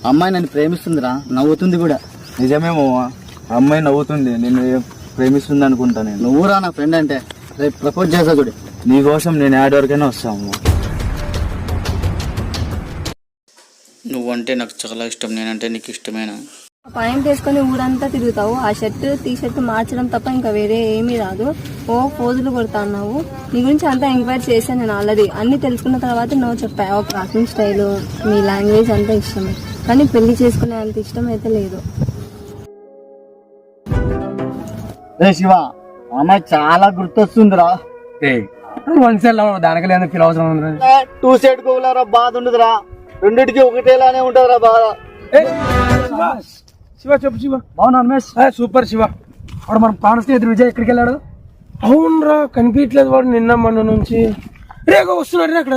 అమ్మాయి నన్ను ప్రేమిస్తుందిరా, నవ్వుతుంది కూడా. నిజమేమో, అమ్మాయి నవ్వుతుంది, నేను ప్రేమిస్తుంది అనుకుంటా. నేను నువ్వురా నా ఫ్రెండ్ అంటే, రేపు ప్రపోజ్ చేస్తా చూడు. నీకోసం నేను యాడ్ వరకైనా వస్తాము. నువ్వంటే నాకు చాలా ఇష్టం, నేనంటే నీకు ఇష్టమేనా? పాయింట్ వేసుకొని ఊరంతా తిరుగుతావు, ఆ షర్ట్ టీ షర్ట్ మార్చడం తప్ప ఇంకా వేరే ఏమీ రాదు. ఓ పోజులు కొడతావు. నీ గురించి అంతా ఎంక్వైరీ చేశాను నేను ఆల్రెడీ. అన్ని తెలుసుకున్న తర్వాత నువ్వు చెప్పావు క్రాసింగ్ స్టైల్, మీ లాంగ్వేజ్ అంతా ఇష్టమే, కానీ పెళ్లి చేసుకునే అంత ఇష్టం అయితే లేదు. శివ, అమ్మాయి చాలా గుర్తొస్తుందిరా. దానికి లేదా ఫీల్ అవసరం. టూ సైడ్ కోలారా, బాధ ఉండదురా. రెండింటికి ఒకటేలానే ఉంటదిరా బాధ. శివ చెప్పు. శివ బాగున్నా? సూపర్ శివ. వాడు మన ప్రాణ స్నేహితుడు విజయ్ ఎక్కడికి వెళ్ళాడు? అవునరా, కనిపించలేదు వాడు నిన్న మొన్న నుంచి. రేగా వస్తున్నాడు అక్కడ.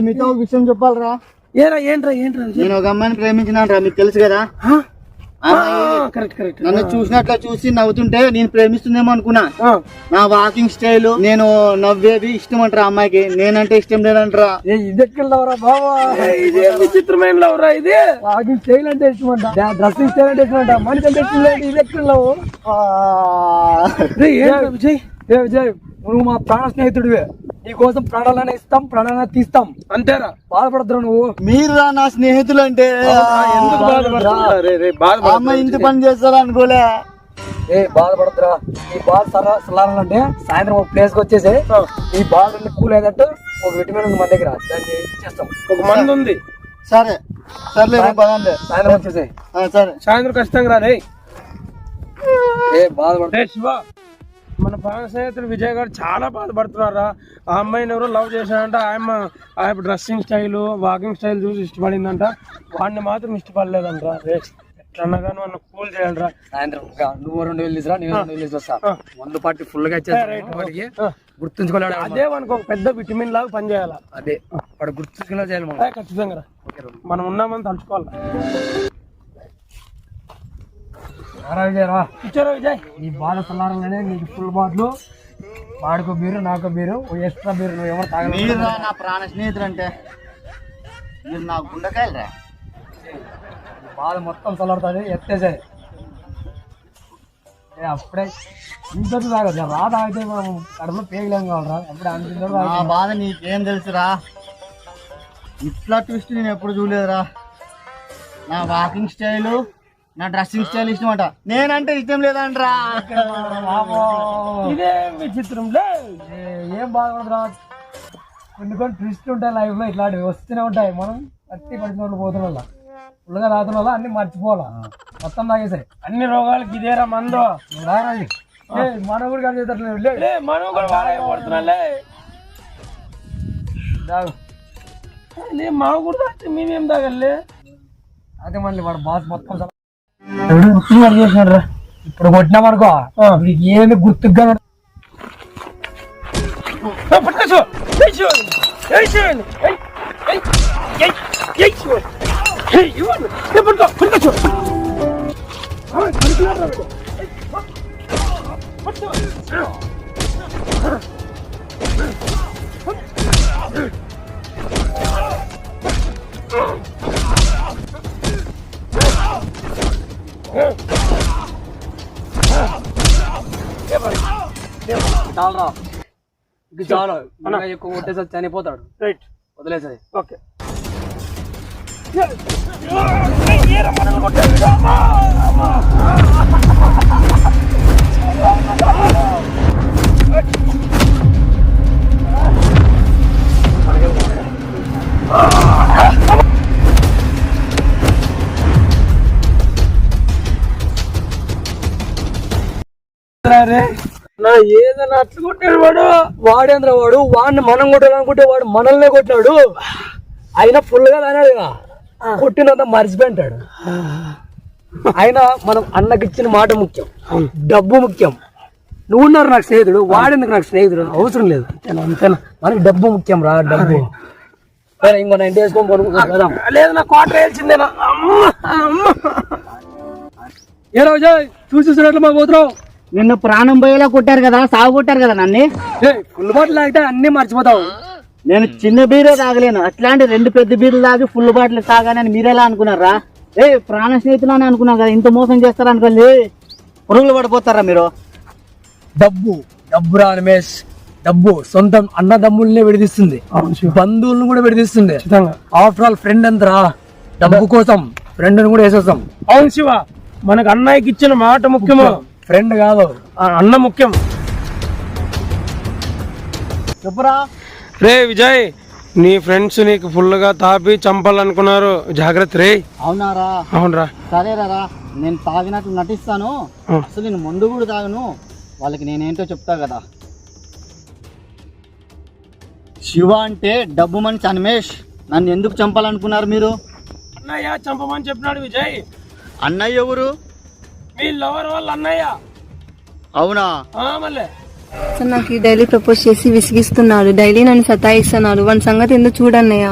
మీతో ఒక విషయం చెప్పాలరా. ఏంట్రా? నేను ఒక అమ్మాయిని ప్రేమించినాను రా, మీకు తెలుసు కదా. కరెక్ట్. నన్ను చూసినట్లా చూసి నవ్వుతుంటే నేను ప్రేమిస్తుందేమో అనుకున్నా. నా వాకింగ్ స్టైల్, నేను నవ్వేది ఇష్టం అంటారా అమ్మాయికి, నేనంటే ఇష్టం లేదంటారా. ఇదెక్కడవరా బాబా, ఇదే విచిత్రమైన లవరా. ఇది వాకింగ్ స్టైల్ అంటే ఇష్టం అంట, డ్రెస్సింగ్ స్టైల్ అంటే ఇష్టం అంట, మనిషి అంటే ఇష్టం లేదు. ఇది ఎక్కడ లవ్? విజయ్ నువ్వు మా ప్రాణ స్నేహితుడివే, నీకోసం ప్రాణాలనే ఇస్తాం, ప్రాణాలనే తీస్తాం, అంతేరా. బాధపడద్దురా నువ్వు. మీరురా నా స్నేహితులు అంటే. అమ్మాయి ఇంటి పని చేస్తారా అనుకోలే. బాధపడద్దురా. ఈ బాధ సలాలంటే సాయంత్రం ఒక ప్లేస్ కి వచ్చేసి ఈ బాధ కూల్ అయ్యేటట్టు ఒక విటమిన్ ఉంది మన దగ్గర, దాన్ని చేస్తాం. ఒక మందు ఉంది. సరే సాయంత్రం వచ్చేసి. సరే సాయంత్రం ఖచ్చితంగా రా. బాధపడతా శివ. మన ప్రాణ స్నేహితుడు విజయ్ గారు చాలా బాధపడుతున్నారా. ఆ అమ్మాయిని ఎవరో లవ్ చేశాడంట. ఆయన డ్రెస్సింగ్ స్టైల్, వాకింగ్ స్టైల్ చూసి ఇష్టపడిందంట. వాడిని మాత్రం ఇష్టపడలేదంట. ఎట్లన్నా కానీ మనం కూల్ చేయాలరా. సాయంత్రం నువ్వు 2,000 తీసురా, నేను 2,000 తీసుకొస్తా. 100 పార్టీ ఫుల్ గా ఇచ్చేస్తా. గుర్తుంచుకోలేడు. అదే మనకు ఒక పెద్ద విటమిన్ లాగా పనిచేయాలి. అదే వాడు గుర్తుంచుకునేలా చేయాలి మనం. ఖచ్చితంగా మనం ఉన్నామని తలుచుకోవాలి. ఇచ్చారా విజయ్? నీ బాధ సల్లారంగానే నీకు ఫుల్ బాధలు. వాడికో బీరు, నాకో బీరు, ఎక్స్ట్రా బీరు. నువ్వు ఎవరు తాగలేదు. నా ప్రాణ స్నేహితుడు అంటే మీరు నా గుండెకాయలరా. బాధ మొత్తం చల్లారుతుంది. ఎత్తేసాయి అప్పుడే ఇంతటి తాగదు. రా తాగితే మనం కడుపులో పేగలేం కావాలరా. అప్పుడే అనిపించారు. నా బాధ నీకేం తెలుసురా. ఇట్లా ట్విస్ట్ నేను ఎప్పుడు చూడలేదురా. నా వాకింగ్ స్టైలు, నా డ్రెస్సింగ్ స్టైల్ ఇష్టం అంట, నేనంటే ఇష్టం లేదంటరా. ఇదే విచిత్రం. ఏం బాధపడదురా. కొన్ని ట్విస్ట్ ఉంటాయి లైఫ్ లో, ఇట్లాంటివి వస్తూనే ఉంటాయి. మనం పట్టి పడిన పోతున్న ఫుల్గా తాగుతున్న వల్ల అన్ని మర్చిపోవాలా. మొత్తం తాగేసాయి. అన్ని రోగాలకి ఇదేరా మందు. మనం కూడా కలిసేటట్లే, మనం కూడా పడుతున్నాలే. మా కూడా మేమేం తాగలే. అదే మళ్ళీ వాడు బాస్ మొత్తం చేసినాడు. ఇప్పుడు కొట్టినామనుకో ఏమి గుర్తుగా చాలరా. ఇది చాలు. ఎక్కువ కొట్టేసి చనిపోతాడు. రైట్, వదిలేసాయి. ఓకే. ఏదన్నా అట్లు కొట్టాడు వాడు. వాడేంద్ర వాడు, వాడిని మనం కొట్టాలనుకుంటే వాడు మనల్నే కొట్టాడు. అయినా ఫుల్ గా అన్నాడు కదా, కొట్టినంత మర్చిపోయింటాడు. అయినా మనం అన్నకిచ్చిన మాట ముఖ్యం, డబ్బు ముఖ్యం. నువ్వున్నారు నాకు స్నేహితుడు, వాడేందుకు నాకు స్నేహితుడు అవసరం లేదు. అంతేనా? మనకి డబ్బు ముఖ్యం రా, డబ్బు. సరే ఇంకో 90 వేసుకొని కొనుక్కుందాం. లేదు నా క్వార్టర్ వేయాల్సిందేనా. ఏ రోజు చూసినట్లు మా పోతున్నావు. నిన్ను ప్రాణం పోయేలా కొట్టారు కదా, సాగు కొట్టారు కదా నన్ను. ఫుల్ బాటిల్ తాగితే అన్ని మర్చిపోతావు. నేను చిన్న బీరే తాగలేను, అట్లాంటి 2 పెద్ద బీర్లు తాగి ఫుల్ బాటిల్ తాగానని మీరెలా అనుకున్నారా? ప్రాణ స్నేహితులు అని అనుకున్నాం కదా, ఇంత మోసం చేస్తారా అనుకోలే, పురుగులు పడిపోతారా మీరు? డబ్బురా రమేష్, డబ్బు సొంతం అన్నదమ్ముల్ని విడదీస్తుంది, బంధువులను కూడా విడదీస్తుంది. ఆఫ్టర్ ఆల్ ఫ్రెండ్ అంతరా, డబ్బు కోసం ఫ్రెండ్ కూడా వేసేస్తాం. అవును శివ, మనకు అన్నయ్యకి ఇచ్చిన మాట ముఖ్యము, ఫ్రెండ్ కాదు అన్న ముఖ్యం. చెప్పురా. రే విజయ్, నీ ఫ్రెండ్స్ నీకు ఫుల్ గా తాపి చంపాలనుకున్నారు, జాగ్రత్త రే. అవునారా? అవునరా. సరేరా, నేను తాగినట్టు నటిస్తాను, అసలు నేను మందు కూడా తాగను, వాళ్ళకి నేనేంటో చెప్తా కదా. శివ అంటే డబ్బు మనిషి రమేష్, నన్ను ఎందుకు చంపాలనుకున్నారు మీరు? అన్నయ్య చంపమని చెప్పినాడు విజయ్. అన్నయ్య ఎవరు? మీ లవర్ వాళ్ళ అన్నయ్య. అవునా? మళ్ళీ సార్ నాకు ఈ డైలీ ప్రపోజ్ చేసి విసిగిస్తున్నాడు, డైలీ నన్ను సతాయిస్తున్నాడు, వాడి సంగతి ఎందుకు చూడన్నయ్య.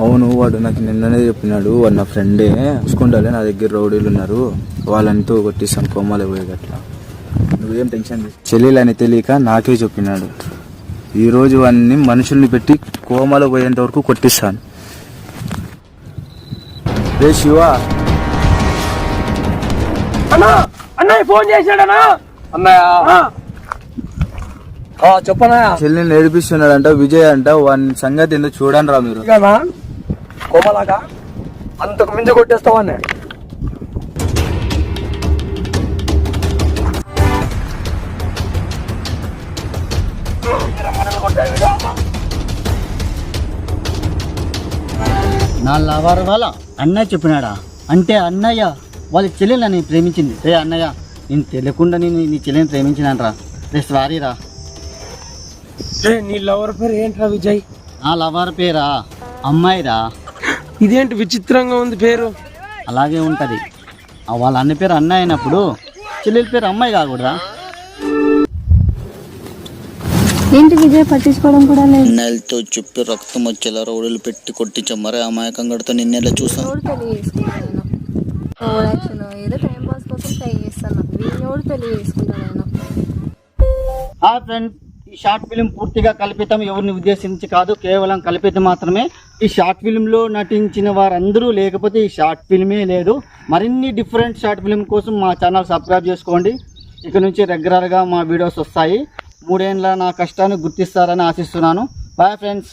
అవును, వాడు నాకు నిన్ననే చెప్పినాడు, వాడు నా ఫ్రెండే, చూసుకుంటాలే, నా దగ్గర రౌడీలు ఉన్నారు, వాళ్ళంతా కొట్టిస్తాను కోమాలే పోయేటట్లా, నువ్వేం టెన్షన్ చెల్లెలు అని తెలియక నాకే చెప్పినాడు. ఈరోజు అన్ని మనుషుల్ని పెట్టి కోమాలో పోయేంత వరకు కొట్టిస్తాను. రే శివ, అన్నయ్య ఫోన్ చేశాడనా? అన్నయ్య చెప్పనయ్య, చెల్లిని నేర్పిస్తున్నాడంట విజయ్ అంట, వాని సంగతి ఎందుకు చూడండి రా మీరు. కోమలాగా అంతకు మించి కొట్టేస్తావా? నా లవర్ వాళ్ళ అన్నయ్య చెప్పినాడా? అంటే అన్నయ్య వాళ్ళ చెల్లెలని ప్రేమించింది. రే అన్నయ్య, నేను తెలియకుండా నేను నీ చెల్లెని ప్రేమించినానరా, రే సారీ రా. నీ లవర్ పేరు ఏంట్రా విజయ్? నా లవర్ పేరా అమ్మాయిరా. ఇదేంటి విచిత్రంగా ఉంది పేరు? అలాగే ఉంటది, వాళ్ళ అన్న పేరు అన్నయ్య అయినప్పుడు చెల్లెల పేరు అమ్మాయి కాకూడదా? ఏంటి విజయ్ పట్టించుకోవడం కూడా లేదు. అన్నయ్యలతో చెప్పి రక్తం వచ్చేలా రౌడీలు పెట్టి కొట్టించాం, మరే అమాయకం కడితే నిన్నెలా చూసాం. పెళ్లి చేసుకున్నాను, ఏదో టైం పాస్ కోసం ట్రై చేస్తాను, వీళ్ళెవడు పెళ్లి చేసుకున్నాను. ఫ్రెండ్స్, ఈ షార్ట్ ఫిలిం పూర్తిగా కల్పితం, ఎవరిని ఉద్దేశించి కాదు, కేవలం కల్పితం మాత్రమే. ఈ షార్ట్ ఫిలింలో నటించిన వారందరూ లేకపోతే ఈ షార్ట్ ఫిల్మే లేదు. మరిన్ని డిఫరెంట్ షార్ట్ ఫిలిం కోసం మా ఛానల్ సబ్స్క్రైబ్ చేసుకోండి. ఇక నుంచి రెగ్యులర్గా మా వీడియోస్ వస్తాయి. 3 ఏళ్ళ నా కష్టాన్ని గుర్తిస్తారని ఆశిస్తున్నాను. Bye friends.